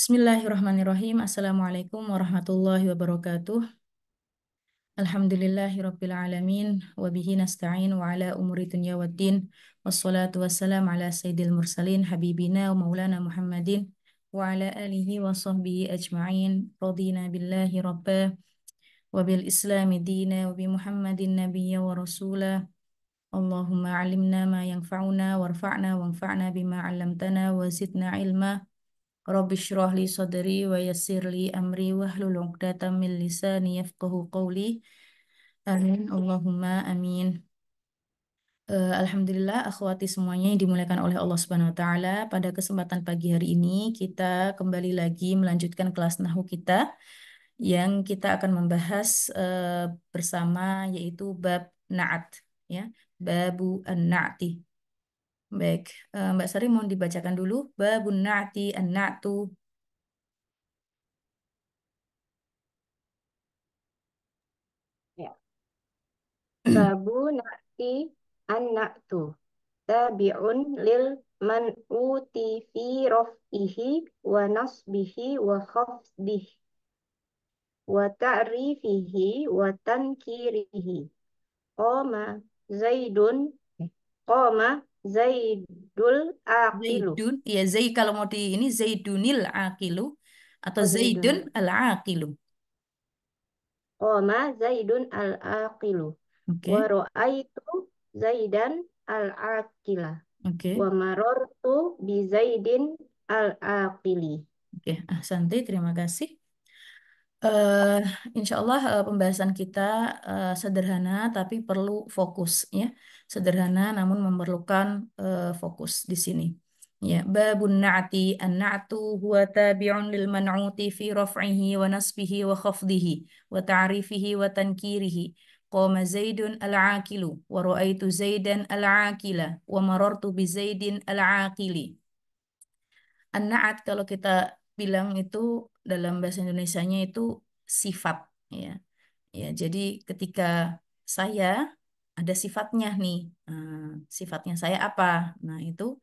Bismillahirrahmanirrahim. Assalamualaikum warahmatullahi wabarakatuh. Alhamdulillahirabbil alamin wa bihi nasta'in wa ala umuri dunya waddin. Wassalatu wassalam ala sayyidil mursalin habibina wa maulana Muhammadin wa ala alihi wa sahbihi ajma'in. Radina billahi rabba wa bil islami dina wa bi Muhammadin nabiyya wa rasula. Allahumma alimna ma yanfa'una warfa'na wanfa'na bima 'allamtana wa zidna ilma. Rabbi shrah li sadri wa yassir li amri wahlul 'uqdatam min lisani yafqahu qawli. Amin. Allahumma amin. Alhamdulillah akhwati semuanya yang dimuliakan oleh Allah Subhanahu wa taala. Pada kesempatan pagi hari ini kita kembali lagi melanjutkan kelas nahwu kita yang kita akan membahas bersama yaitu bab na'at ya. Babu an-na'ti. Baik, Mbak Sari mohon dibacakan dulu babun na'ti an-na'tu. Ya. Babu na'ti an-na'tu tabi'un lil man'uti fi raf'ihi wa nasbihi wa khafdihi wa ta'rifihi wa tankirihi. Qama Zaidun Qama Zaidul aqilu. Zaidun, ya kalau mau di ini Zaidunil aqilu atau Oh, Zaidun Zaidun. al aqilu. Qama Zaidun al-aqilu. Wa Oke, ra'aitu Zaidan al-aqila. oke, Wa marortu bi Zaidin al-aqili. oke. Santai, terima kasih. eh Insya Allah pembahasan kita sederhana tapi perlu fokus ya. Sederhana namun memerlukan fokus di sini. Ya, babun na'ti an-na'tu huwa tabi'un lil man'uti fi raf'ihi wa nasbihi wa khafdihi wa ta'rifihi wa tankirihi. Qama Zaidun al-aqilu wa ra'aitu Zaidan al-aqila wa marartu bi Zaidin al-aqili. An-na'at kalau kita bilang itu dalam bahasa Indonesianya itu sifat ya. Ya, jadi ketika saya ada sifatnya nih. Sifatnya saya apa? Nah, itu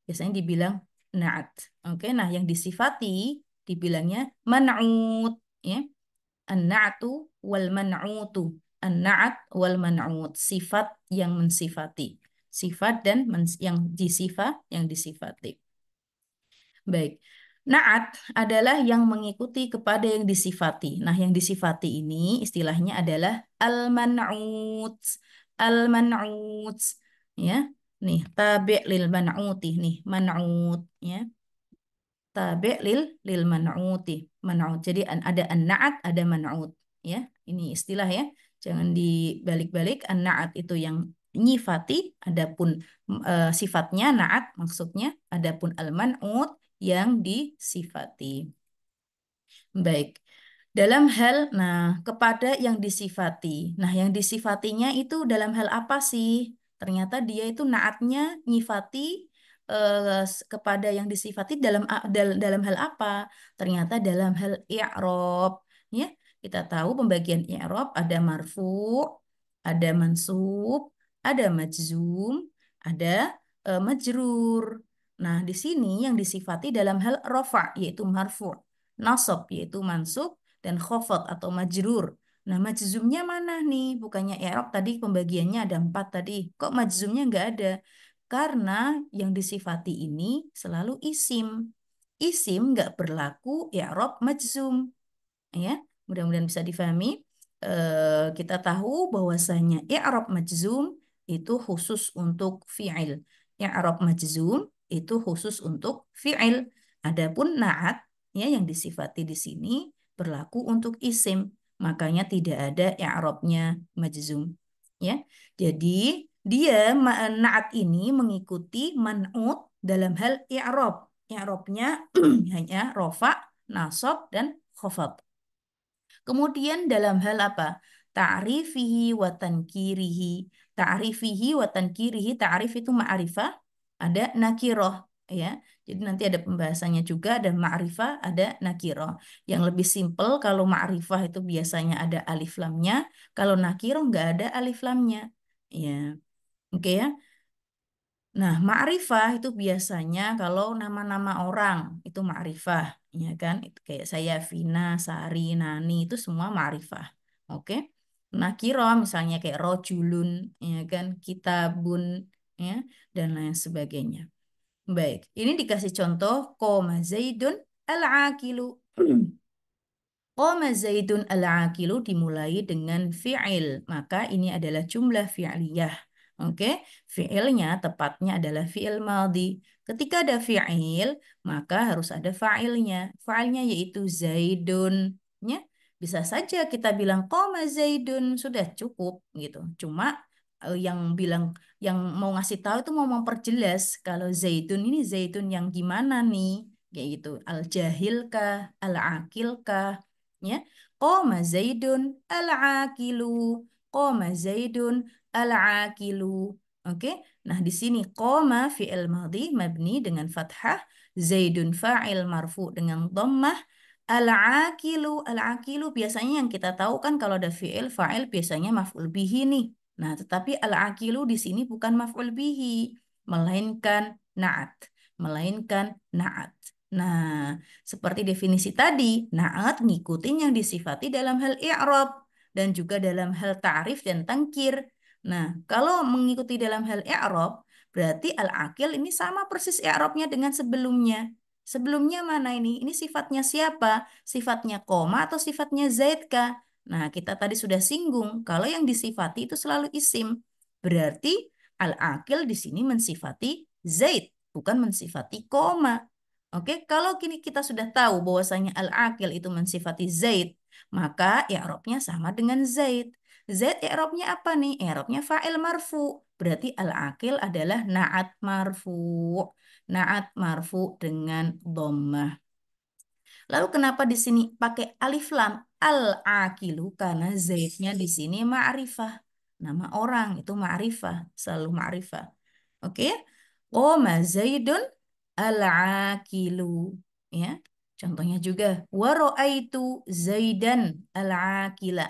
biasanya dibilang na'at. Oke, nah yang disifati dibilangnya man'ut ya. An-na'tu wal man'utu. An-na'at wal man'ut. Sifat yang mensifati. Sifat dan yang disifati. Baik. Naat adalah yang mengikuti kepada yang disifati. Nah, yang disifati ini istilahnya adalah al-man'ut. Al-man'ut. Ya. Nih, tabi' lil man'uti nih, man'ut ya. Tabi' lil man'uti. Man'ut. Jadi ada an-na'at, ada man'ut ya. Ini istilah ya. Jangan dibalik-balik. An-na'at itu yang nyifati, adapun sifatnya na'at maksudnya, adapun al-man'ut yang disifati. Baik. Kepada yang disifati. Nah, yang disifatinya itu dalam hal apa sih? Ternyata dia itu naatnya nyifati kepada yang disifati dalam hal apa? Ternyata dalam hal i'rab. Ya, kita tahu pembagian i'rab ada marfu, ada mansub, ada majzum, ada majrur. Nah, di sini yang disifati dalam hal rafa yaitu marfu, nasab yaitu mansub, dan khafad atau majrur. Nah, majzumnya mana nih? Bukannya i'rab tadi pembagiannya ada 4 tadi. Kok majzumnya nggak ada? Karena yang disifati ini selalu isim. Isim nggak berlaku i'rab majzum. Ya, mudah-mudahan bisa difahami. Kita tahu bahwasanya i'rab majzum itu khusus untuk fi'il. I'rab majzum itu khusus untuk fi'il. Adapun na'at ya yang disifati di sini berlaku untuk isim. Makanya tidak ada i'rabnya majzum. Ya. Jadi na'at ini mengikuti man'ut dalam hal i'rab. I'rabnya hanya rofa, nasab dan khafad. Kemudian dalam hal apa? Ta'rifihi wa tankirihi. Ta'rifihi wa tankirihi. Ta'rif itu ma'rifah, ada nakiroh. Ya. Jadi nanti ada pembahasannya juga, ada ma'rifah, ada nakiroh. Yang lebih simpel kalau ma'rifah itu biasanya ada alif lamnya. Kalau nakiroh nggak ada alif lamnya. Ya. Oke ya. Nah, ma'rifah itu biasanya kalau nama-nama orang itu ma'rifah ya kan? Itu kayak saya, Vina, Sari, Nani itu semua ma'rifah. Oke. Nakiro misalnya kayak rojulun, ya kan? Kitabun, ya, dan lain sebagainya. Baik, ini dikasih contoh koma Zaidun al-aqilu. Qama Zaidun al-aqilu dimulai dengan fi'il, maka ini adalah jumlah fi'liyah. Oke, fi'ilnya tepatnya adalah fi'il madhi. Ketika ada fi'il, maka harus ada fa'ilnya. Fa'ilnya yaitu Zaidun. Ya, bisa saja kita bilang qama Zaidun, sudah cukup gitu. Cuma yang bilang, yang mau ngasih tahu itu mau memperjelas kalau Zaidun ini Zaidun yang gimana nih? Kayak gitu. Al-jahil kah? Al-aqil kah? Ya, qoma Zaidun al-aqilu. Qoma Zaidun al-aqilu. Oke. Nah, di sini qoma fi'il madhi mabni dengan fathah, Zaidun fa'il marfu dengan dhammah, al-aqilu. Al-aqilu biasanya yang kita tahu kan kalau ada fi'il fa'il biasanya maf'ul bihi nih. Nah, tetapi al-aqilu di sini bukan maf'ul bihi, melainkan na'at. Melainkan na'at. Nah, seperti definisi tadi, na'at ngikutin yang disifati dalam hal i'rab dan juga dalam hal ta'rif dan tangkir. Nah, kalau mengikuti dalam hal i'rab, berarti al-aqil ini sama persis i'rabnya dengan sebelumnya. Sebelumnya mana ini? Ini sifatnya siapa? Sifatnya koma atau sifatnya zaid kah? Nah, kita tadi sudah singgung kalau yang disifati itu selalu isim. Berarti al-aqil di sini mensifati zaid, bukan mensifati koma. Oke, kalau kini kita sudah tahu bahwasanya al-aqil itu mensifati Zaid, maka i'rabnya sama dengan Zaid. Zaid i'rabnya apa nih? I'rabnya fa'il marfu. Berarti al-aqil adalah na'at marfu. Na'at marfu dengan dhammah. Lalu kenapa di sini pakai alif lam al-aqilu? Karena Zaidnya di sini ma'rifah. Nama orang itu ma'rifah, selalu ma'rifah. Oke. Qoma Zaidun al-aqilu. Ya. Contohnya juga wa ra'aitu Zaidan al-aqila.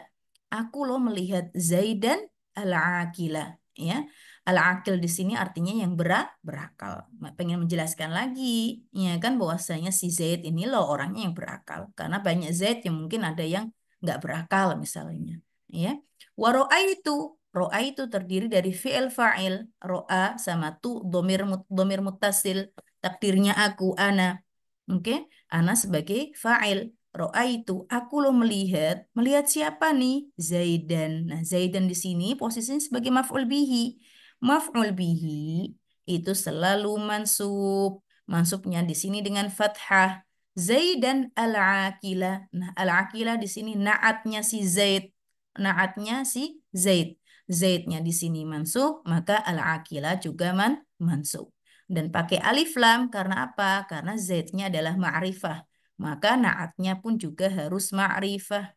Aku loh melihat Zaidan al-aqila, ya. Al-aqil di sini artinya yang berakal. Pengen menjelaskan lagi, ya kan bahwasanya si Zaid ini loh orangnya yang berakal. Karena banyak Zaid yang mungkin ada yang nggak berakal misalnya, ya. Wa ra'aitu, ro'a itu terdiri dari fi'il fa'il, ro'a sama tu domir muttasil, takdirnya aku ana. Oke, ana sebagai fa'il. Ro'a itu aku lo melihat, melihat siapa nih? Zaidan. Nah, Zaidan di sini posisinya sebagai maf'ul bihi. Maf'ul bihi itu selalu mansub. Mansubnya di sini dengan fathah. Zaidan al-aqila. Nah, al-aqila di sini naatnya si Zaid. Naatnya si Zaid. Zaidnya di sini mansub, maka al-aqila juga mansub. Dan pakai alif lam karena apa? Karena zaidnya adalah ma'rifah. Maka naatnya pun juga harus ma'rifah.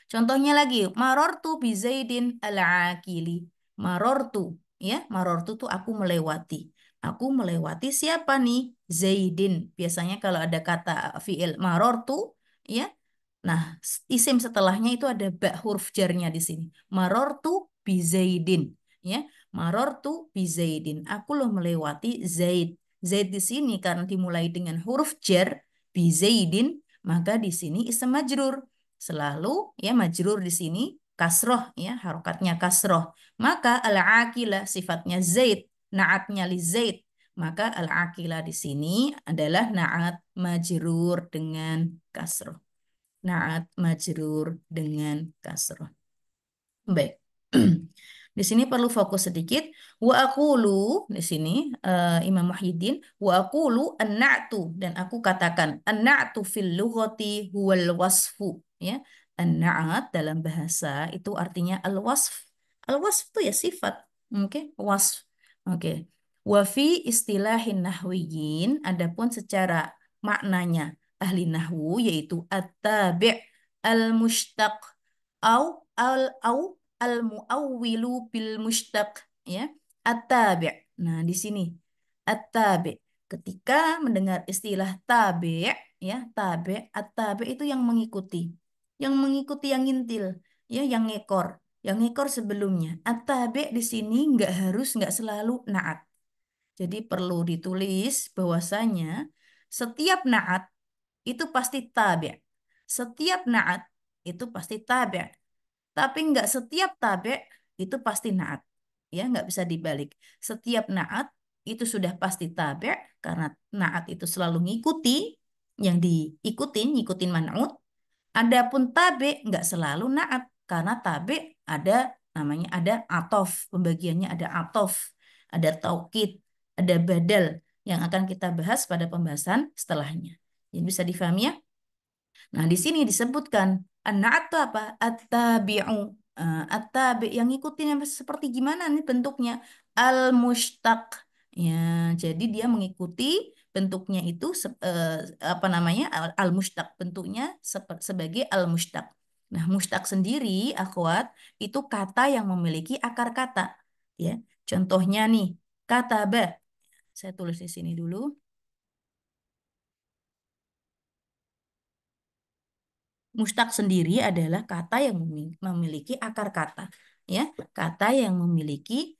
Contohnya lagi, marortu bi Zaidin al-akili. Marortu, ya, marortu tuh aku melewati. Aku melewati siapa nih? Zaidin. Biasanya kalau ada kata fiil marortu, ya, nah, isim setelahnya itu ada ba huruf jarnya di sini. Marortu bi Zaidin, ya. Marortu bi Zaidin. Aku loh melewati Zaid. Zaid di sini karena dimulai dengan huruf jar bi Zaidin, maka di sini isim majrur. Selalu ya majrur di sini kasroh, ya, harokatnya kasroh. Maka al-aqilah sifatnya Zaid, naatnya li Zaid. Maka al-aqilah di sini adalah naat majrur dengan kasroh. Naat majrur dengan kasroh. Baik. Di sini perlu fokus sedikit. Wa aqulu di sini Imam Muhyiddin wa aqulu an-na'tu dan aku katakan an-na'tu fil lughati huwal wasfu, ya. An-na'at dalam bahasa itu artinya al-wasf. Al-wasf itu ya sifat. Oke, wasf. Oke. Wa fi istilahin nahwiyin adapun secara maknanya ahli nahwu yaitu at-tabi' al-mushtaq au al muawwilu bil mushtaq, ya, at-tabi'. Nah, di sini at-tabi'. Ketika mendengar istilah tabi', ya, tabi', at-tabi' itu yang mengikuti. Yang mengikuti, yang ngintil, ya, yang ngekor. Yang ngekor sebelumnya. At-tabi' di sini nggak selalu naat. Jadi perlu ditulis bahwasanya setiap naat itu pasti tabi'. Setiap na'at itu pasti tabi'. Tapi nggak setiap tabi' itu pasti na'at. Ya, nggak bisa dibalik. Setiap na'at itu sudah pasti tabi' karena na'at itu selalu ngikuti yang diikutin, ngikutin man'ut. Adapun tabe nggak selalu naat karena tabe ada namanya ada atof, pembagiannya ada atof, ada taukid, ada badal yang akan kita bahas pada pembahasan setelahnya. Jadi bisa difahami ya? Nah, di sini disebutkan an-na'at itu apa? At-tabi'u. At-tabi' yang ngikutin yang seperti gimana nih bentuknya? Al-mushtaq. Ya, jadi dia mengikuti bentuknya itu apa namanya? Al-mushtaq bentuknya sebagai al-mushtaq. Nah, mushtaq sendiri, akhwat, itu kata yang memiliki akar kata. Ya, contohnya nih, kata ba. Saya tulis di sini dulu. Mustaq sendiri adalah kata yang memiliki akar kata, ya, kata yang memiliki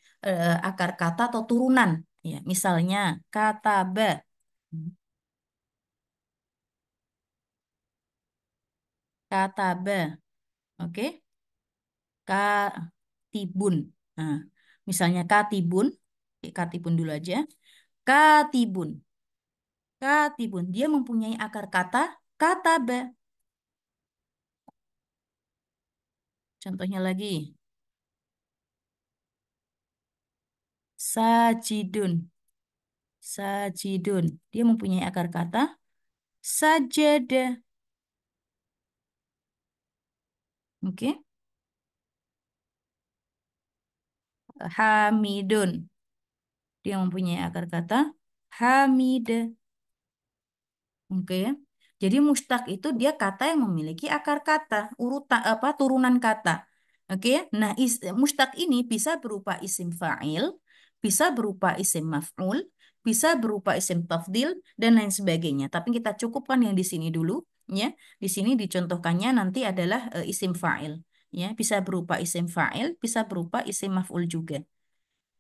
akar kata atau turunan, ya. Misalnya kata ba, kata ba, oke, katibun. Nah, misalnya katibun, katibun dulu aja, katibun, katibun, dia mempunyai akar kata ba. Contohnya lagi, sajidun, sajidun, dia mempunyai akar kata sajadah. Oke, Hamidun. Dia mempunyai akar kata Hamida. Oke ya. Jadi mustaq itu dia kata yang memiliki akar kata, urutan apa turunan kata. Oke ya. Nah, mustaq ini bisa berupa isim fa'il, bisa berupa isim maf'ul, bisa berupa isim tafdil dan lain sebagainya. Tapi kita cukupkan yang di sini dulu ya. Di sini dicontohkannya nanti adalah isim fa'il ya, bisa berupa isim fa'il, bisa berupa isim maf'ul juga.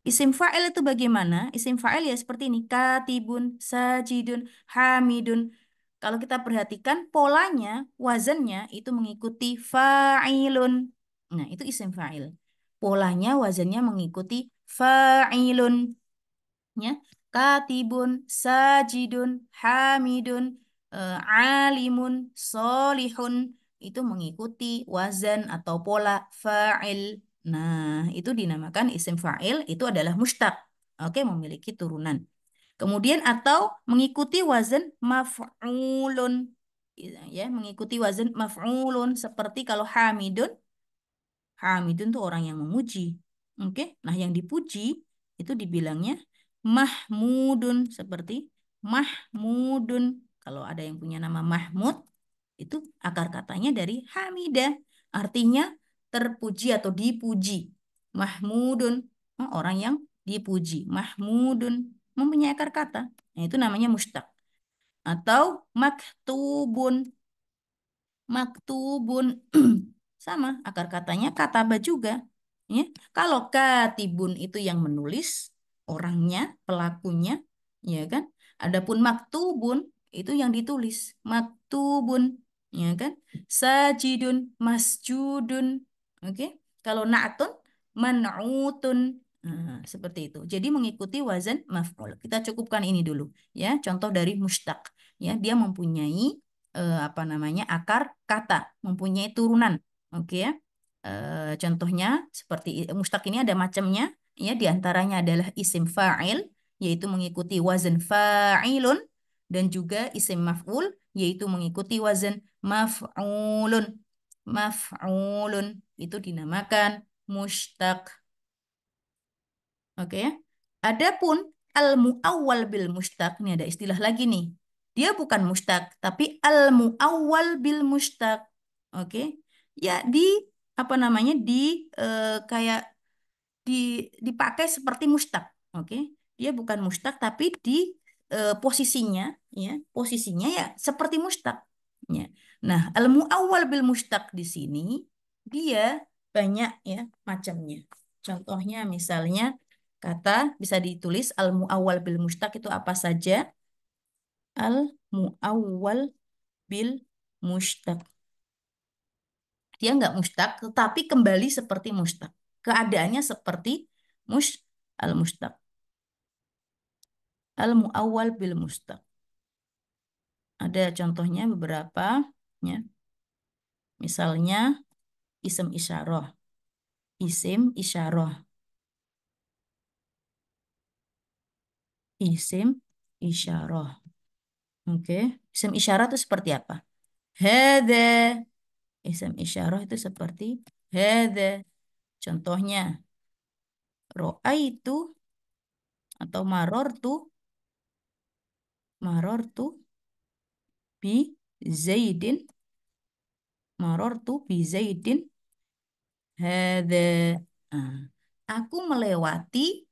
Isim fa'il itu bagaimana? Isim fa'il ya seperti ini. Katibun, sajidun, hamidun. Kalau kita perhatikan polanya, wazannya itu mengikuti fa'ilun. Nah, itu isim fa'il. Polanya, wazannya mengikuti fa'ilun. Ya. Katibun, sajidun, hamidun, alimun, solihun. Itu mengikuti wazan atau pola fa'il. Nah, itu dinamakan isim fa'il, itu adalah mustaq. Oke, memiliki turunan. Kemudian atau mengikuti wazan maf'ulun. Ya, mengikuti wazan maf'ulun seperti kalau hamidun, hamidun tuh orang yang memuji. Oke, nah yang dipuji itu dibilangnya mahmudun seperti mahmudun. Kalau ada yang punya nama Mahmud, itu akar katanya dari hamidah, artinya terpuji atau dipuji. Mahmudun, orang yang dipuji. Mahmudun mempunyai akar kata. Nah, itu namanya mustaq. Atau maktubun, maktubun sama akar katanya kataba juga ya. Kalau katibun itu yang menulis orangnya, pelakunya, ya kan. Adapun maktubun itu yang ditulis, maktubun, ya kan. Sajidun, masjudun, oke. Kalau na'tun, man'utun. Nah, seperti itu. Jadi mengikuti wazan maf'ul. Kita cukupkan ini dulu ya. Contoh dari mustaq ya, dia mempunyai apa namanya akar kata, mempunyai turunan. Oke ya. Contohnya seperti mustaq ini ada macamnya ya, diantaranya adalah isim fa'il yaitu mengikuti wazan fa'ilun, dan juga isim maf'ul yaitu mengikuti wazan maf'ulun. Maf'ulun itu dinamakan mustaq. Oke ya. Adapun al-mu'awwal bil mustaq, ini ada istilah lagi nih. Dia bukan mustaq, tapi al-mu'awwal bil mustaq. Oke. Ya di apa namanya di kayak di dipakai seperti mustaq. Oke. Dia bukan mustaq tapi di posisinya ya, posisinya ya seperti mustaq. Ya. Nah, al-mu'awwal bil mustaq di sini dia banyak ya macamnya. Contohnya misalnya kata bisa ditulis al-mu'awwal bil mustaq itu apa saja? Al-mu'awwal bil mushtaq. Dia nggak mushtaq, tetapi kembali seperti mushtaq. Keadaannya seperti mus al mushtaq. Al muawwal bil mushtaq. Ada contohnya beberapa, ya. Misalnya isim isyarah. Isim isyarah. Isim isyarah. Oke. Isim isyarah itu seperti apa? Hada. Isim isyarah itu seperti hada. Contohnya, ro'a itu atau maror tu bi zaidin, marortu bi zaidin hada. Ah, aku melewati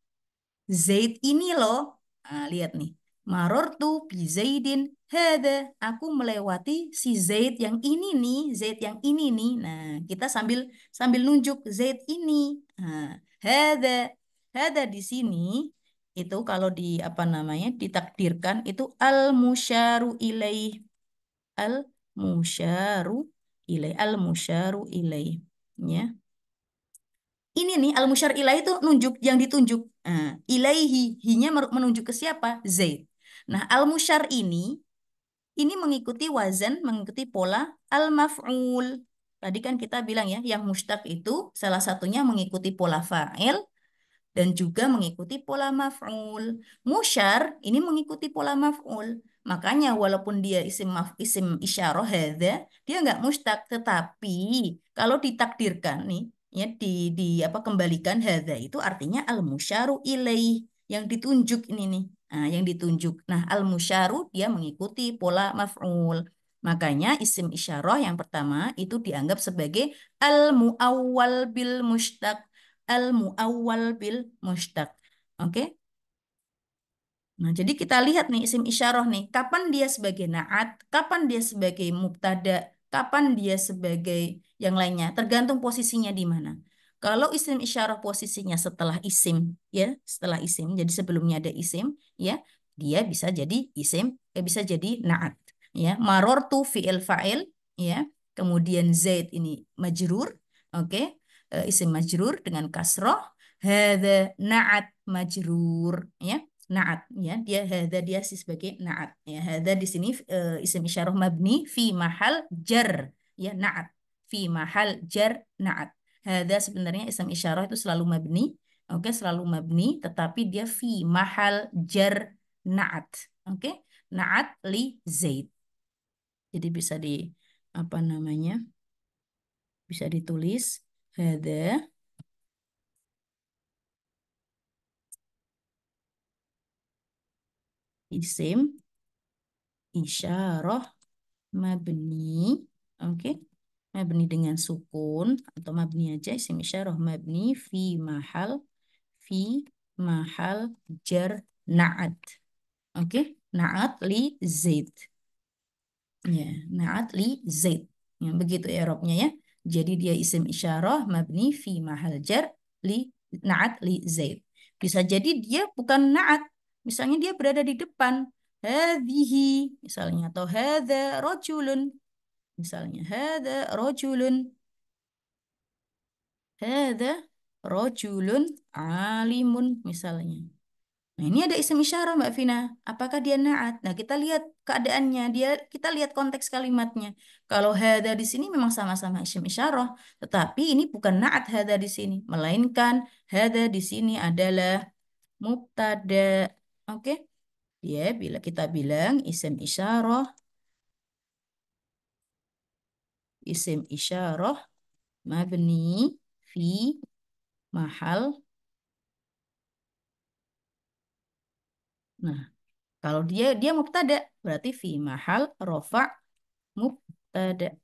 Zaid ini loh. Ah, lihat nih. Marortu bi Zaidin hada. Aku melewati si Zaid yang ini nih, Zaid yang ini nih. Nah, kita sambil sambil nunjuk Zaid ini. Nah, hada. Hada di sini itu kalau di apa namanya ditakdirkan itu al musyaru ilaih. Al musyaru ilaih. Al musyaru ilaih. Ya. Ini nih al-musyar ilaih itu nunjuk yang ditunjuk. Nah, ilaihi, hinya menunjuk ke siapa? Zaid. Nah, al-musyar ini mengikuti wazan, mengikuti pola al-maf'ul. Tadi kan kita bilang ya, yang mustaq itu salah satunya mengikuti pola fa'il dan juga mengikuti pola maf'ul. Musyar ini mengikuti pola maf'ul. Makanya walaupun dia isim isyarah hadza, dia nggak mustaq, tetapi kalau ditakdirkan nih ya di apa kembalikan hadza itu artinya al musyaru ilaih yang ditunjuk ini nih. Nah, yang ditunjuk. Nah, al musyaru dia mengikuti pola maf'ul. Makanya isim isyarah yang pertama itu dianggap sebagai al muawwal bil mushtaq, al muawwal bil mushtaq. Oke. Nah, jadi kita lihat nih isim isyarah nih, kapan dia sebagai naat, kapan dia sebagai mubtada, kapan dia sebagai yang lainnya, tergantung posisinya di mana. Kalau isim isyarah posisinya setelah isim, ya, setelah isim, jadi sebelumnya ada isim, ya, dia bisa jadi isim, bisa jadi naat, ya. Marortu fi'il fa'il, ya, kemudian zaid ini majrur, oke, isim majrur dengan kasroh, hadza naat majrur, ya. Naat ya dia hadza dia sih sebagai naat ya hadza di sini isim isyarah mabni fi mahal jar ya naat fi mahal jar naat hadza sebenarnya isim isyarah itu selalu mabni oke selalu mabni tetapi dia fi mahal jar naat oke naat li zaid jadi bisa di apa namanya bisa ditulis hadza isim isyarah mabni, oke, mabni dengan sukun atau mabni aja isim isyarah mabni fi mahal jar naat, oke, naat li zaid, ya, naat li zaid, ya, begitu i'rabnya ya. Jadi dia isim isyarah mabni fi mahal jar li naat li zaid. Bisa jadi dia bukan naat, misalnya dia berada di depan hadhihi misalnya atau hadza rajulun. Misalnya, hada rojulun alimun misalnya. Nah, ini ada isim isyarah Mbak Vina. Apakah dia naat? Nah, kita lihat keadaannya. Kita lihat konteks kalimatnya. Kalau hada di sini memang sama-sama isim isyarah, tetapi ini bukan naat hada di sini, melainkan hada di sini adalah mubtada. Oke? Ya, bila kita bilang isim isyarah mabni fi mahal. Nah, kalau dia mubtada berarti fi mahal rofa mubtada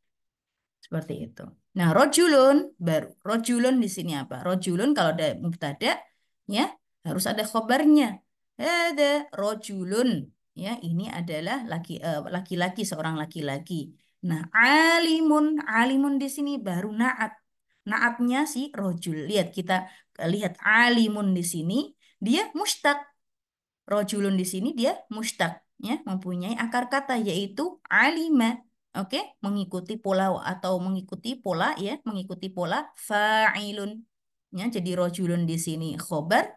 seperti itu. Nah, rojulun baru rojulun di sini apa? Rojulun kalau ada mubtada ya harus ada khobarnya. Ada rojulun ya ini adalah laki-laki seorang laki-laki. Nah, alimun di sini baru naat. Naatnya si rojul. Lihat kita lihat alimun di sini dia mustaq. Rojulun di sini dia mustaq ya, mempunyai akar kata yaitu alima. Oke, mengikuti pola atau mengikuti pola ya, mengikuti pola fa'ilun. Ya, jadi rojulun di sini khobar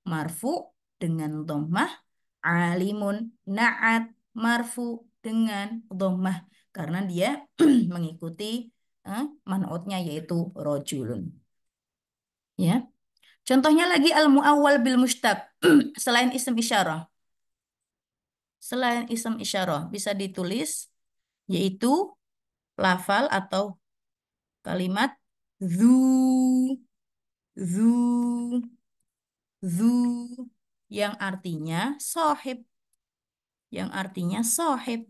marfu dengan dhammah, alimun na'at marfu dengan dhammah karena dia mengikuti man'utnya yaitu rojulun. Ya. Contohnya lagi al-muawwal bil mustaq selain isim isyarah. Selain isim isyarah bisa ditulis yaitu lafal atau kalimat zu, zu, zu yang artinya sohib, yang artinya sohib,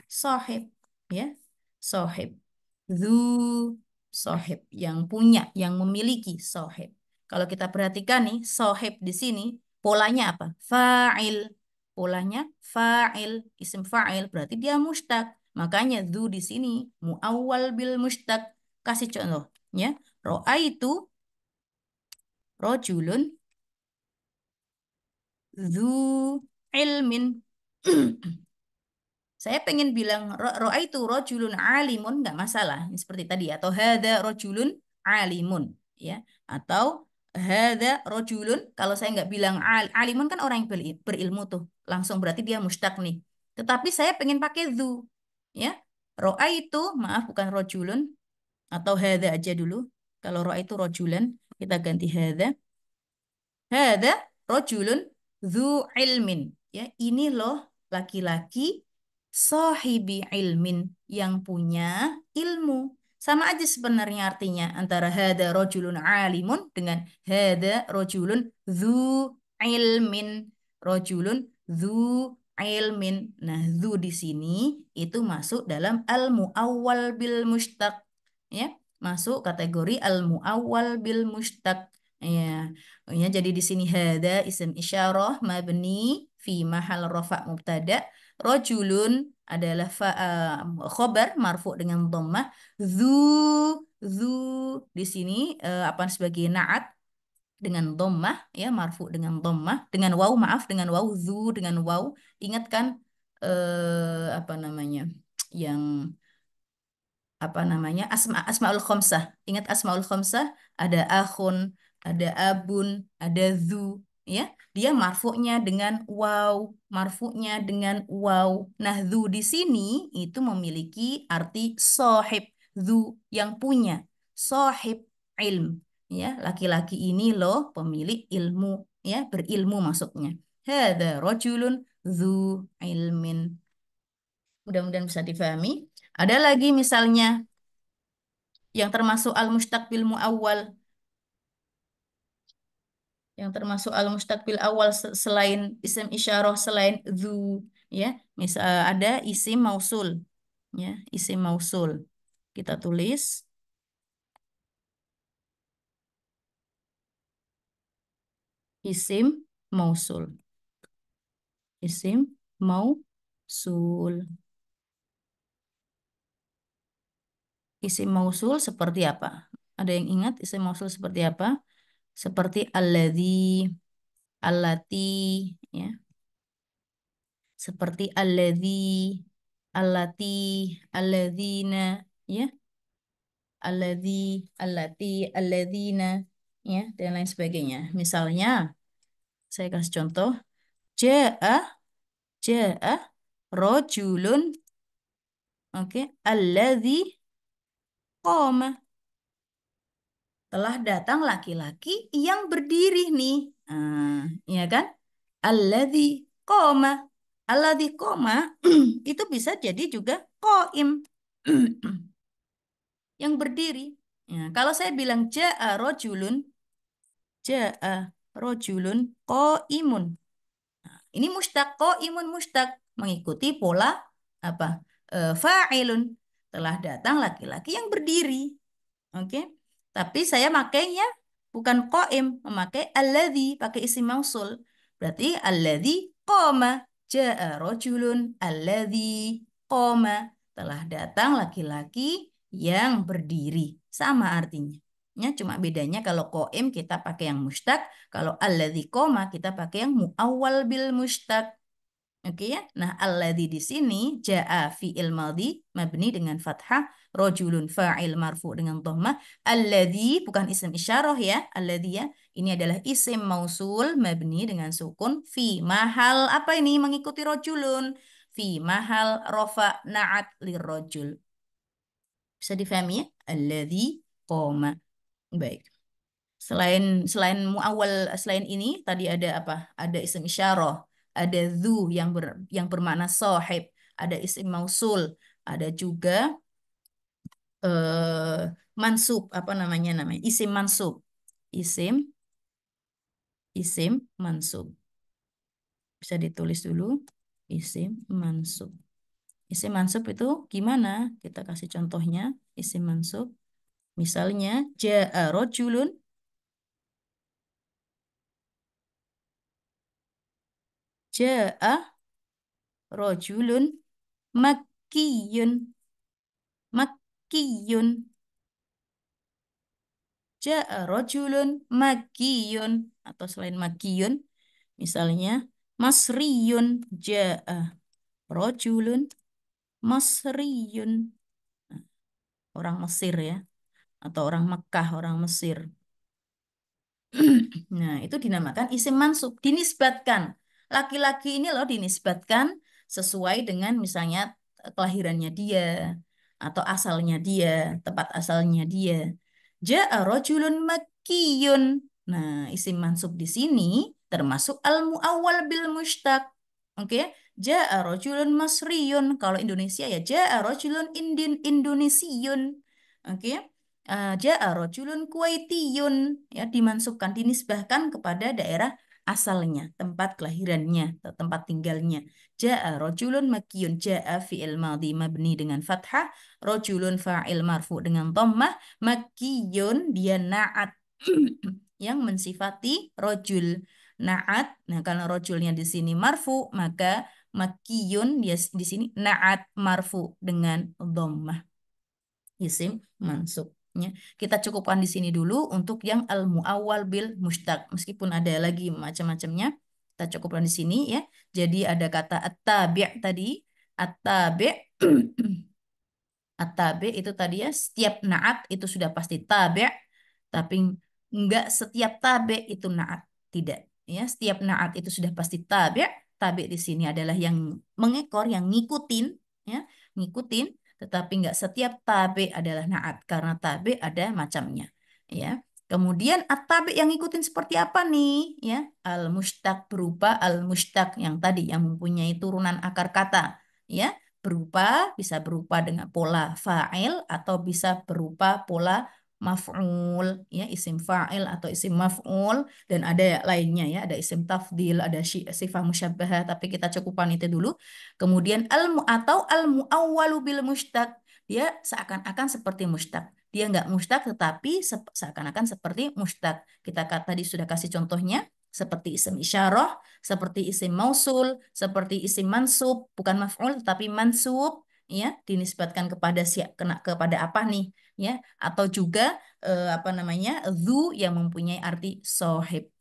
sohib, ya, sohib, zu, sohib, yang punya, yang memiliki sohib. Kalau kita perhatikan nih, sohib di sini polanya apa? Fa'il, polanya fa'il, isim fa'il berarti dia mustaq. Makanya zu di sini muawwal bil mustaq. Kasih contoh, ya. Ro'a itu rojulun zu ilmin. Saya pengen bilang ro'a itu rojulun alimun nggak masalah seperti tadi atau hada rojulun alimun ya atau hada rojulun kalau saya nggak bilang alimun kan orang yang berilmu tuh langsung berarti dia mustaq nih. Tetapi saya pengen pakai zu ya. Ro'a itu maaf bukan rojulun atau hada aja dulu. Kalau ro'a itu rojulan kita ganti hada. Hada rojulun zu ilmin. Ya, ini loh laki-laki sahibi ilmin yang punya ilmu. Sama aja sebenarnya artinya antara hada rojulun alimun dengan hada rojulun zu ilmin. Rojulun zu ilmin. Nah, zu di sini itu masuk dalam al-muawwal bil mustaq. Ya, masuk kategori al-muawwal bil mustaq. Ya, ya, jadi di sini hada isim isyarah mabni fi mahal rafa mubtada. Rojulun adalah khobar marfu dengan dhammah. Zu, zu di sini apa sebagai naat dengan dhammah ya marfu dengan dhammah dengan waw maaf dengan waw zu dengan waw. Ingat kan apa namanya yang apa namanya asmaul khamsah. Ingat asmaul khamsah ada akhun, ada abun, ada zu ya. Dia marfu'nya dengan waw, marfu'nya dengan waw. Nah, zu di sini itu memiliki arti sohib, zu yang punya, sohib ilm ya. Laki-laki ini loh pemilik ilmu ya, berilmu maksudnya. Hadza rajulun zu ilmin. Mudah-mudahan bisa difahami. Ada lagi misalnya yang termasuk al-mustaq bil muawwal yang termasuk al-mustaq bil awal selain isim isyarah selain zu ya misal ada isim mausul ya isim mausul kita tulis isim mausul isim mausul isim mausul seperti apa ada yang ingat isim mausul seperti apa seperti alladzi allati ya seperti alladzi, allati, alladzina, ya, alladzi, allati, alladzina, ya, dan lain sebagainya. Misalnya, saya kasih contoh, ja'a, ja'a, rojulun, oke, alladzi qoma. Telah datang laki-laki yang berdiri nih. Ya kan? Alladzi qoma. Alladzi qoma itu bisa jadi juga qaim. Yang berdiri. Ya, kalau saya bilang ja'a rojulun qaimun. Ini mustaq qaimun mustaq mengikuti pola apa? Fa'ilun. Telah datang laki-laki yang berdiri. Oke. Tapi saya makainya bukan qaim, memakai alladzi, pakai isim mausul. Berarti alladzi qama. Ja'a rajulun alladzi qama. Telah datang laki-laki yang berdiri. Sama artinya. Ya, cuma bedanya kalau qaim kita pakai yang mustaq, kalau alladzi qama kita pakai yang muawwal bil mustaq. Oke ya. Nah, alladzi di sini jaa fi'il madhi mabni dengan fathah, rajulun fa'il marfu dengan dhammah, alladzi bukan isim isyarah ya, alladzi ya. Ini adalah isim mausul mabni dengan sukun fi mahal apa ini mengikuti rajulun fi mahal rafa na'at lirrajul. Bisa difahami ya? Alladzi qoma. Baik. Selain selain muawwal selain ini tadi ada apa? Ada isim isyarah, ada dzu yang bermakna sahib, ada isim mausul, ada juga mansub apa namanya isim mansub. Isim isim mansub. Bisa ditulis dulu. Isim mansub. Isim mansub itu gimana? Kita kasih contohnya isim mansub. Misalnya jaa rajulun, jaa rajulun makkiyun. Makkiyun. Ja'a rajulun makkiyun. Atau selain makkiyun, misalnya masriyun. Ja'a rajulun masriyun. Nah, orang Mesir ya. Atau orang Mekah, orang Mesir. Nah, itu dinamakan isim mansub. Dinisbatkan. Laki-laki ini loh dinisbatkan sesuai dengan misalnya kelahirannya dia atau asalnya dia, tempat asalnya dia. Ja'a rajulun makkiyun. Nah, isim mansub di sini termasuk al-muawwal bil mushtaq. Oke, Ja'a rajulun masriyun. Kalau Indonesia ya ja'a rajulun Indonesiun. Oke. Ja'a rajulun Kuwaitiyun ya dimansubkan dinisbahkan kepada daerah asalnya, tempat kelahirannya, atau tempat tinggalnya. Ja'a rajulun makkiyun, ja'a fi'il madhi mabni dengan fathah, rajulun fa'il marfu dengan dhammah, makkiyun dia na'at yang mensifati rajul. Na'at, nah kalau rajulnya di sini marfu, maka makkiyun dia di sini na'at marfu dengan dhammah isim mansubnya. Kita cukupkan di sini dulu untuk yang al muawwal bil mushtaq. Meskipun ada lagi macam-macamnya, kita cukupkan di sini ya. Jadi ada kata at-tabi' tadi. At-tabi' at-tabi' itu tadi ya, setiap naat itu sudah pasti tabi', tapi enggak setiap tabi' itu naat. Tidak. Ya, setiap naat itu sudah pasti tabi'. Tabi' di sini adalah yang mengekor, yang ngikutin, ya, ngikutin, tetapi enggak setiap tabi' adalah naat karena tabi' ada macamnya. Ya. Kemudian at-tabi' yang ngikutin seperti apa nih? Ya, al-mushtaq berupa al-mushtaq yang tadi yang mempunyai turunan akar kata. Ya, bisa berupa dengan pola fa'il atau bisa berupa pola maf'ul ya isim fa'il atau isim maf'ul dan ada lainnya ya ada isim tafdil ada sifat musyabbahah tapi kita cukupkan itu dulu kemudian atau al muawwalu bil mushtaq dia seakan-akan seperti mushtaq dia nggak mushtaq tetapi seakan-akan seperti mushtaq kita tadi sudah kasih contohnya seperti isim isyarah seperti isim mausul, seperti isim mansub, bukan maf'ul tapi mansub, ya, dinisbatkan kepada kepada apa nih, ya, atau juga apa namanya, zu yang mempunyai arti sohib.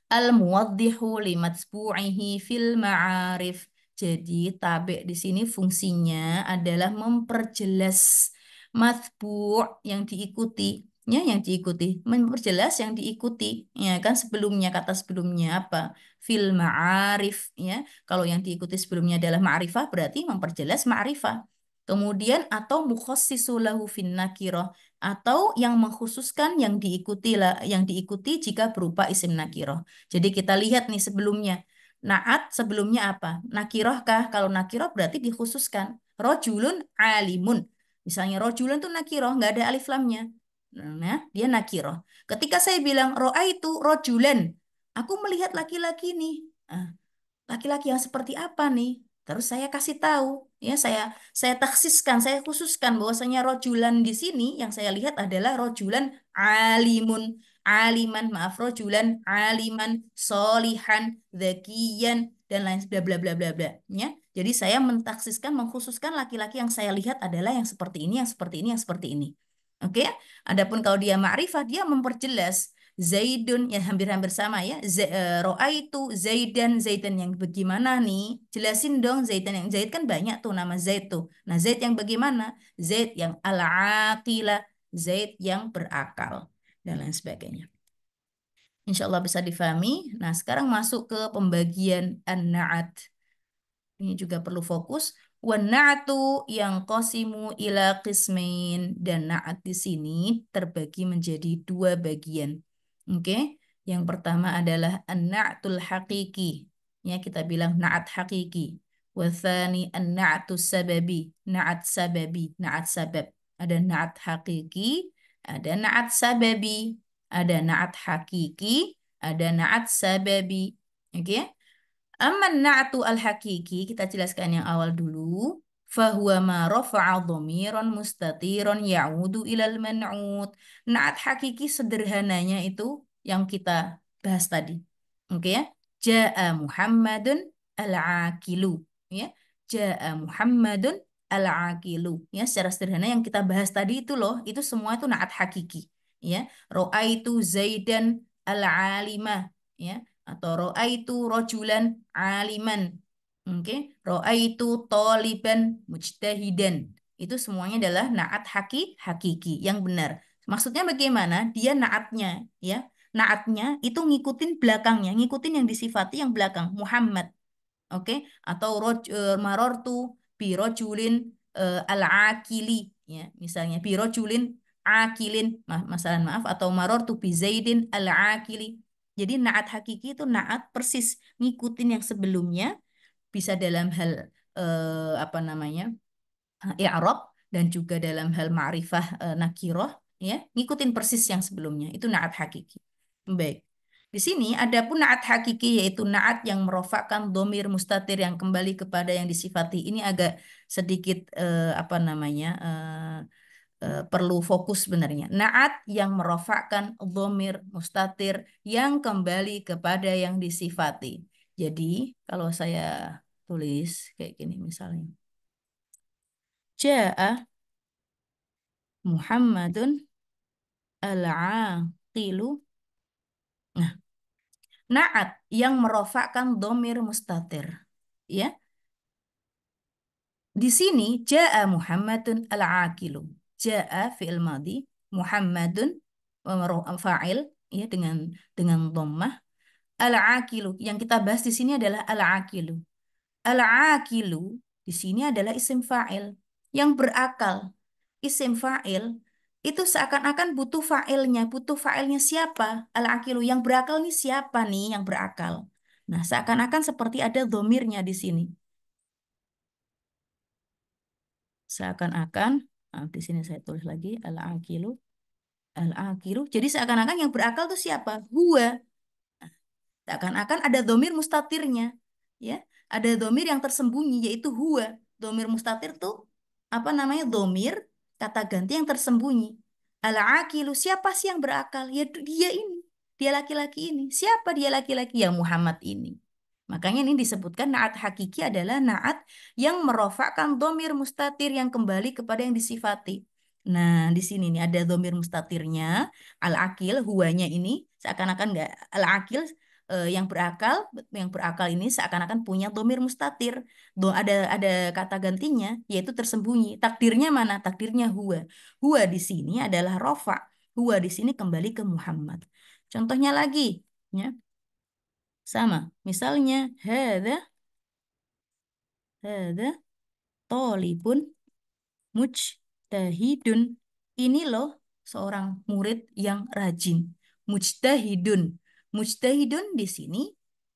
Al-muwaddihu limatsbu'ihi fil ma'arif. Jadi tabe di sini fungsinya adalah memperjelas matbu' yang diikuti. Ya, yang diikuti. Memperjelas yang diikuti. Ya, kan sebelumnya, kata sebelumnya apa? Fil ma'arif. Ya, kalau yang diikuti sebelumnya adalah ma'rifah, berarti memperjelas ma'rifah. Kemudian atau mukhassisu lahu fin nakirah atau yang mengkhususkan yang diikuti jika berupa isim nakirah. Jadi kita lihat nih sebelumnya. Naat sebelumnya apa? Nakiroh kah? Kalau nakiroh berarti dikhususkan. Rojulun alimun. Misalnya rojulun itu nakiroh, nggak ada alif lamnya. Nah, dia nakiroh. Ketika saya bilang roa itu rojulan, aku melihat laki-laki nih. Ah, laki-laki yang seperti apa nih? Terus saya kasih tahu, ya saya taksiskan, saya khususkan bahwasanya rojulan di sini yang saya lihat adalah rojulan alimun, aliman, maaf rojulan aliman, solihan, zakiyan dan lain bla bla bla bla bla. Ya, jadi saya mentaksiskan, mengkhususkan laki-laki yang saya lihat adalah yang seperti ini, yang seperti ini, yang seperti ini. Oke, adapun kalau dia ma'rifah, dia memperjelas. Zaidun ya hampir-hampir sama ya. Ro'aitu Zaidan, Zaidan yang bagaimana nih? Jelasin dong Zaidan yang Zaid kan banyak tuh nama Zaid tuh. Nah, Zaid yang bagaimana? Zaid yang al-aqilah, Zaid yang berakal dan lain sebagainya. Insya Allah bisa difahami. Nah, sekarang masuk ke pembagian an-na'at. Ini juga perlu fokus. Wan-na'atu yang qasimu ila qismain. Dan na'at di sini terbagi menjadi dua bagian. Oke. Yang pertama adalah an-na'tul haqiqi. Ya, kita bilang na'at haqiqi. Wathani an-na'tu sababi. Na'at sababi. Na'at sabab. Ada na'at haqiqi, ada na'at sababi. Ada na'at hakiki, ada na'at sababi. Oke. Amman na'tu al-hakiki, kita jelaskan yang awal dulu. Fahuwa ma rafa'a dhamiran mustatiran ya'udu ilal man'ut. Na'at hakiki sederhananya itu yang kita bahas tadi. Oke ya. Ja'a Muhammadun al-aqilu. Ya. Ja'a Muhammadun al-aqilu. Ya, secara sederhana yang kita bahas tadi itu loh, itu semua itu na'at hakiki. Ya. Ro'aitu Zaidan al-alimah. Ya atau ro'aitu rojulan aliman. Oke, ro'aitu toliban mujtahidan. Itu semuanya adalah naat hakiki yang benar. Maksudnya bagaimana? Dia naatnya, ya. Naatnya itu ngikutin belakangnya, ngikutin yang disifati yang belakang Muhammad. Oke, atau marortu birojulin al-akili, ya. Misalnya birojulin akilin, maaf atau marortu bi zaidin al-akili. Jadi naat hakiki itu naat persis ngikutin yang sebelumnya, bisa dalam hal apa namanya? I'rab dan juga dalam hal ma'rifah nakiroh ya, ngikutin persis yang sebelumnya. Itu naat hakiki. Baik. Di sini ada pun naat hakiki yaitu naat yang merofakkan domir mustatir yang kembali kepada yang disifati. Ini agak sedikit apa namanya? Perlu fokus sebenarnya. Naat yang merofakkan domir mustatir yang kembali kepada yang disifati. Jadi kalau saya tulis kayak gini misalnya. Ja'a Muhammadun al-aqilu. Nah, naat yang merofakkan domir mustatir. Ya, di sini ja'a Muhammadun al-aqilu. Ja'a fi'il madhi, Muhammadun fa'il ya dengan dhammah. Al-aqilu yang kita bahas di sini adalah al-aqilu. Al-aqilu di sini adalah isim fa'il yang berakal. Isim fa'il itu seakan-akan butuh fa'ilnya. Butuh fa'ilnya siapa? Al-aqilu. Yang berakal nih siapa nih yang berakal? Nah, seakan-akan seperti ada domirnya di sini. Seakan-akan, di sini saya tulis lagi, al-aqilu. Al-aqilu. Jadi seakan-akan yang berakal itu siapa? Huwa. Seakan-akan ada domir mustatirnya, ya, ada domir yang tersembunyi yaitu huwa. Domir mustatir tuh apa namanya? Domir kata ganti yang tersembunyi. Al-aqilu siapa sih yang berakal? Ya dia ini, dia laki-laki ini. Siapa dia laki-laki? Ya Muhammad ini. Makanya ini disebutkan naat hakiki adalah naat yang merofakkan domir mustatir yang kembali kepada yang disifati. Nah, di sini nih ada domir mustatirnya, al-akil, huwanya ini seakan-akan nggak al-akil yang berakal ini seakan-akan punya domir mustatir. Ada kata gantinya yaitu tersembunyi. Takdirnya mana? Takdirnya huwa. Huwa di sini adalah rofa. Huwa di sini kembali ke Muhammad. Contohnya lagi, ya. Sama. Misalnya hada tolibun mujtahidun. Ini loh seorang murid yang rajin. Mujtahidun. Mujtahidun di sini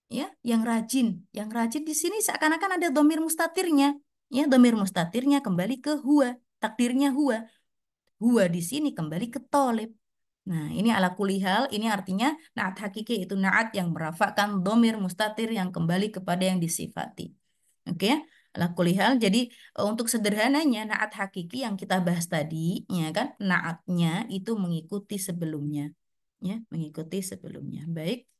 ya, yang rajin. Yang rajin di sini seakan-akan ada domir mustatirnya. Ya, domir mustatirnya kembali ke huwa. Takdirnya huwa. Huwa di sini kembali ke tolib. Nah, ini ala kulihal, ini artinya naat hakiki itu naat yang merafakkan domir mustatir yang kembali kepada yang disifati. Oke, ya? Ala kulihal. Jadi untuk sederhananya naat hakiki yang kita bahas tadi, ya kan, naatnya itu mengikuti sebelumnya, ya, mengikuti sebelumnya. Baik.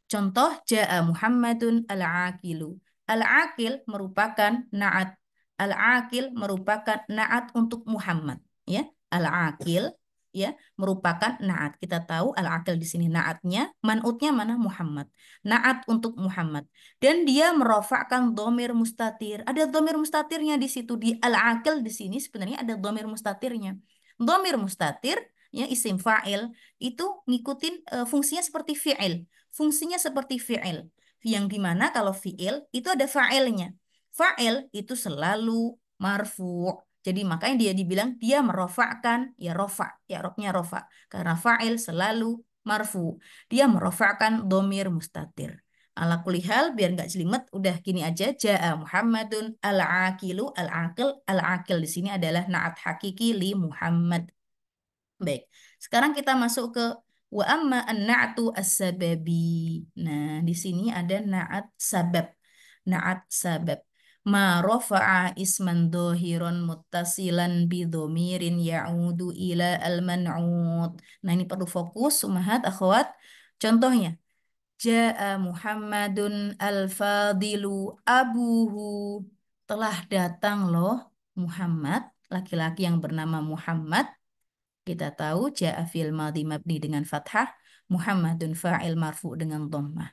Contoh ja'a Muhammadun al-aqilu. Al-aqil merupakan naat. Al-aqil merupakan naat untuk Muhammad, ya. Al-aqil ya, merupakan naat. Kita tahu al-aqil di sini naatnya, man'utnya mana? Muhammad. Naat untuk Muhammad. Dan dia merofakkan domir mustatir. Ada domir mustatirnya di situ, di al-aqil di sini sebenarnya ada domir mustatirnya. Domir mustatir, ya, isim fa'il itu ngikutin fungsinya seperti fi'il. Fungsinya seperti fi'il. Yang dimana kalau fi'il itu ada fa'ilnya. Fa'il itu selalu marfu'. Jadi makanya dia dibilang dia merofakkan, ya rofa, ya robnya rofa. Karena fa'il selalu marfu. Dia merofakkan domir mustatir. Ala kulihal biar nggak jelimet, udah gini aja. Ja'a Muhammadun al-aqilu, al-aqil, al-aqil di sini adalah naat hakiki li Muhammad. Baik, sekarang kita masuk ke wa amma an-na'tu as-sababi. Nah, di sini ada na'at sabab. Na'at sabab. Ma rafa'a isman dohiron muttasilan bidhomirin ya'udu ila al-man'ud. Nah, ini perlu fokus, umahat, akhwat. Contohnya, Ja'a Muhammadun al-fadilu abuhu. Telah datang loh Muhammad, laki-laki yang bernama Muhammad. Kita tahu ja'a fi'il madhi mabni dengan fathah, Muhammadun fa'il marfu dengan dhammah.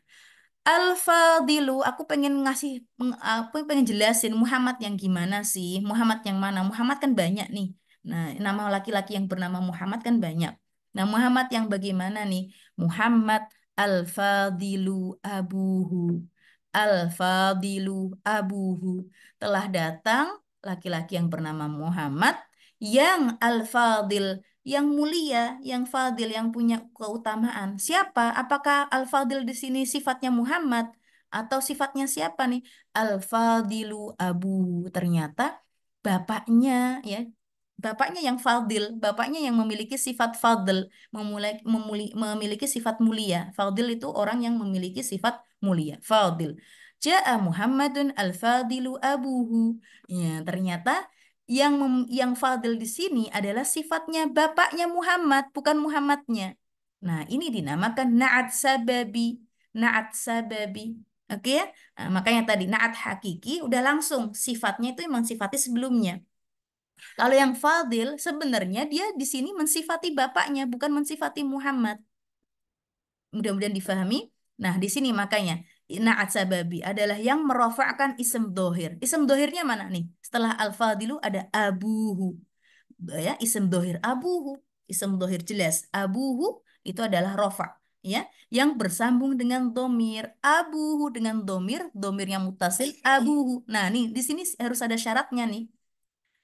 Al-Fadilu, aku pengen ngasih, aku pengen jelasin Muhammad yang gimana sih? Muhammad yang mana? Muhammad kan banyak nih. Nah, nama laki-laki yang bernama Muhammad kan banyak. Nah, Muhammad yang bagaimana nih? Muhammad Al-Fadilu Abuhu. Al-Fadilu Abuhu. Telah datang laki-laki yang bernama Muhammad yang Al-Fadil, yang mulia, yang fadil, yang punya keutamaan. Siapa? Apakah al-fadil di sini sifatnya Muhammad atau sifatnya siapa nih? Al-fadilu Abu. Ternyata bapaknya, ya. Bapaknya yang fadil, bapaknya yang memiliki sifat fadil, memiliki sifat mulia. Fadil itu orang yang memiliki sifat mulia. Fadil. Ja'a Muhammadun al-fadilu abuhu. Ya, ternyata yang fadil di sini adalah sifatnya bapaknya Muhammad, bukan Muhammadnya. Nah, ini dinamakan na'at sababi. Na'at sababi. Oke ya? Nah, makanya tadi na'at hakiki udah langsung sifatnya itu memang sifatnya sebelumnya. Kalau yang fadil sebenarnya dia di sini mensifati bapaknya, bukan mensifati Muhammad. Mudah-mudahan difahami. Nah, di sini makanya na'at sababi adalah yang merofakkan isem dohir. Isem dohirnya mana nih? Setelah al-fadilu ada abuhu. Ya, isem dohir abuhu. Isem dohir jelas. Abuhu itu adalah rofa. Ya, yang bersambung dengan domir. Abuhu dengan domir. Domirnya mutasil. Abuhu. Nah, nih di sini harus ada syaratnya nih.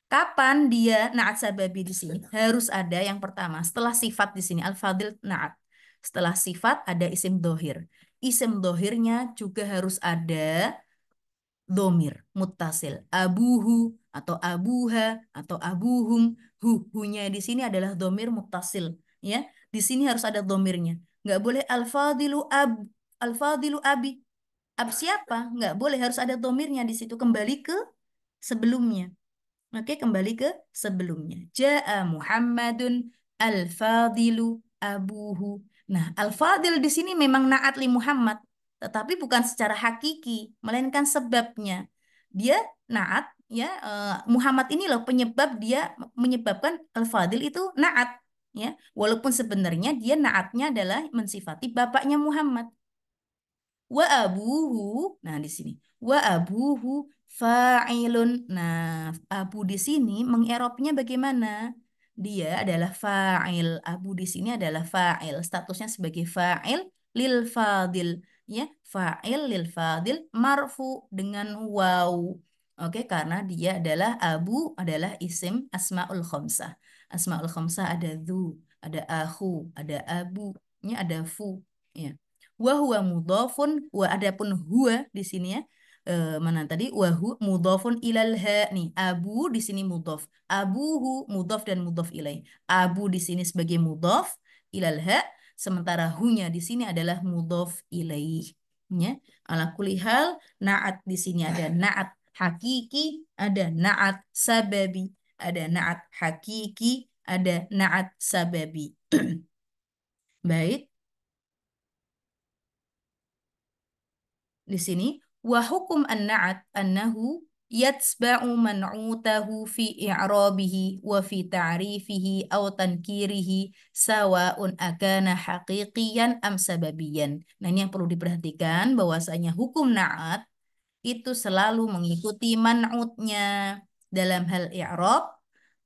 Kapan dia naat sababi di sini? Harus ada yang pertama. Setelah sifat di sini al-fadil naat. Setelah sifat ada isim dohir. Isim dohirnya juga harus ada domir muttasil. Abuhu atau abuha atau abuhum. Hunya di sini adalah domir muttasil. Ya, di sini harus ada domirnya. Nggak boleh al-fadilu ab, al-fadilu abi. Ab siapa? Nggak boleh, harus ada domirnya di situ. Kembali ke sebelumnya. Oke, kembali ke sebelumnya. Ja'a Muhammadun al-fadilu abuhu. Nah, al-fadil di sini memang naat li Muhammad, tetapi bukan secara hakiki, melainkan sebabnya. Dia naat, ya, Muhammad ini loh penyebab dia menyebabkan al-fadil itu naat, ya. Walaupun sebenarnya dia naatnya adalah mensifati bapaknya Muhammad. Wa abuhu, nah di sini. Wa abuhu fa'ilun. Nah, abu di sini mengerobnya bagaimana? Dia adalah fa'il. Abu di sini adalah fa'il. Statusnya sebagai fa'il lil fadil. Ya, fa'il lil fadil marfu dengan waw. Oke, karena dia adalah abu adalah isim asmaul khamsah. Asmaul khamsah ada dhu, ada akhu, ada abu, ada fu. Ya. Wa huwa mudhafun, wa adapun huwa di sini ya. Mana tadi wa hu mudhafun ilal ha nih. Abu di sini mudhaf. Abuhu mudhaf dan mudhaf ilaih. Abu di sini sebagai mudhaf ilal ha, sementara hunya di sini adalah mudhaf ilaih. Ya. Ala kulli hal naat di sini ada naat hakiki, ada naat sababi, ada naat hakiki, ada naat sababi. Baik. Di sini wa hukum an-na'at annahu yatsba'u man'utahu fi i'rabihi wa fi ta'rifihi aw tankirihi sawa'un akana haqiqiyan am sababiyan. Nah, ini yang perlu diperhatikan bahwasanya hukum na'at itu selalu mengikuti man'utnya dalam hal i'rab,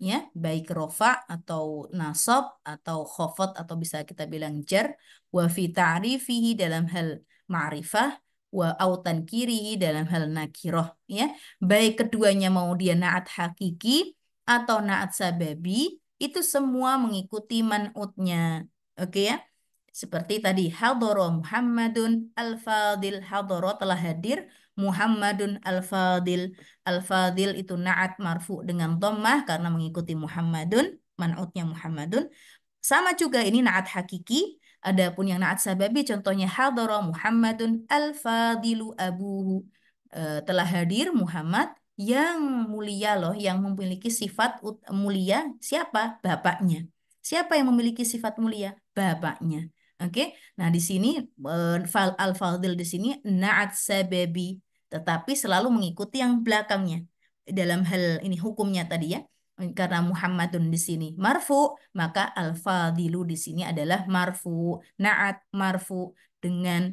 ya, baik rofa atau nasab atau khafat atau bisa kita bilang jar, wa fi ta'rifihi dalam hal ma'rifah, wa au tankirihi dalam hal nakirah, ya, baik keduanya mau dia naat hakiki atau naat sababi, itu semua mengikuti man'utnya. Oke ya. Seperti tadi, hadoro Muhammadun al-Fadil. Hadoro telah hadir. Muhammadun al-Fadil. Al-Fadil itu na'at marfu dengan dhammah karena mengikuti Muhammadun. Man'utnya Muhammadun. Sama juga ini naat hakiki. Adapun yang naat sababi contohnya hadara Muhammadun al-Fadilu abuhu. Telah hadir Muhammad yang mulia loh, yang memiliki sifat mulia. Siapa? Bapaknya. Siapa yang memiliki sifat mulia? Bapaknya. Oke. Nah, di sini al-Fadil di sini naat sababi, tetapi selalu mengikuti yang belakangnya. Dalam hal ini hukumnya tadi ya. Karena Muhammadun di sini marfu, maka al-fadilu di sini adalah marfu, naat marfu dengan,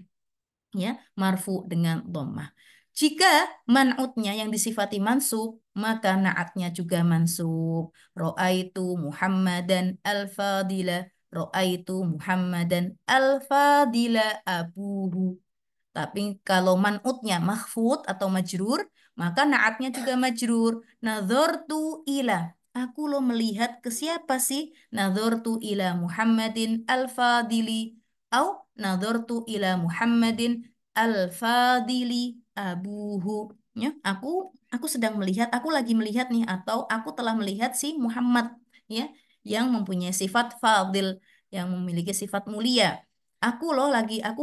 ya, marfu dengan dhammah. Jika man'utnya yang disifati mansub, maka naatnya juga mansub. Ro'aitu Muhammadan al-fadila, ro'aitu Muhammadan al-fadila abuhu. Tapi kalau man'utnya mahfud atau majrur, maka naatnya juga majrur. Nadhortu ila. Aku lo melihat ke siapa sih? Nadhortu ila Muhammadin al-Fadili. Au nadhortu ila Muhammadin al-Fadili abuhu. Ya, aku sedang melihat, aku lagi melihat nih, atau aku telah melihat si Muhammad, ya, yang mempunyai sifat fadil, yang memiliki sifat mulia. Aku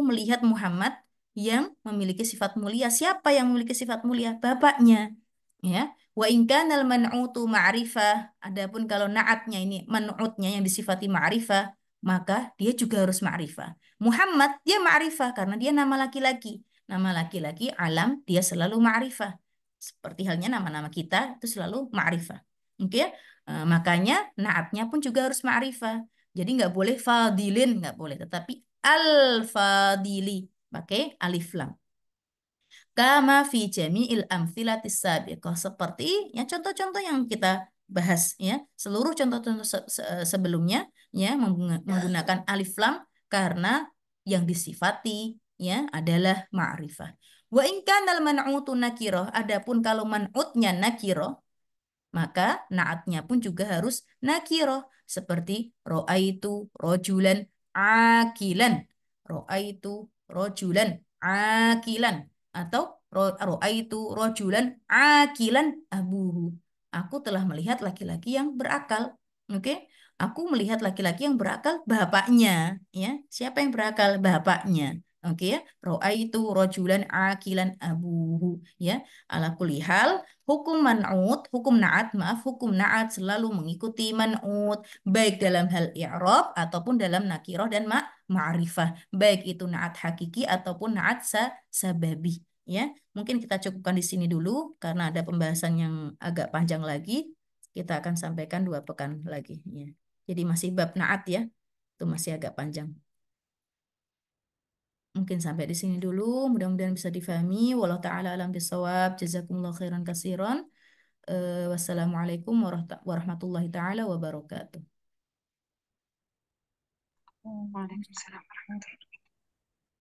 melihat Muhammad yang memiliki sifat mulia. Siapa yang memiliki sifat mulia? Bapaknya. Ya. Wa in kanal man'utu ma'rifah. Adapun kalau naatnya ini man'utnya yang disifati ma'rifah, maka dia juga harus ma'rifah. Muhammad dia ma'rifah karena dia nama laki-laki. Nama laki-laki alam dia selalu ma'rifah. Seperti halnya nama-nama kita itu selalu ma'rifah. Oke ya? Makanya naatnya pun juga harus ma'rifah. Jadi nggak boleh fadilin, nggak boleh. Tetapi al-fadili pakai alif lam. Kama fi jami'il amthilatis sabiqah. Seperti ya contoh-contoh yang kita bahas ya. Seluruh contoh-contoh sebelumnya ya menggunakan alif lam karena yang disifati ya adalah ma'rifah. Wa in kana al-man'utu nakirah. Adapun kalau man'utnya nakirah, maka naatnya pun juga harus nakiroh. Seperti ro'aitu rojulan akilan. Ro'aitu rojulan akilan. Atau ro'aitu rojulan akilan abuhu. Aku telah melihat laki-laki yang berakal. Oke? Aku melihat laki-laki yang berakal bapaknya. Ya, siapa yang berakal? Bapaknya. Oke ya, ro'aitu rojulan akilan abuhu. Ya, ala kulli hal hukum man'ut, hukum na'at, maaf, hukum na'at selalu mengikuti man'ut, baik dalam hal i'rab ataupun dalam nakirah dan ma'rifah, baik itu na'at hakiki ataupun na'at sababi. Ya, mungkin kita cukupkan di sini dulu karena ada pembahasan yang agak panjang lagi. Kita akan sampaikan 2 pekan lagi. Ya. Jadi masih bab na'at ya, itu masih agak panjang. Mungkin sampai di sini dulu. Mudah-mudahan bisa difahami. Wallahu ta'ala alam bisawab. Jazakumullah khairan kasiran. Wassalamualaikum warahmatullahi taala wabarakatuh. Waalaikumsalam warahmatullahi wabarakatuh.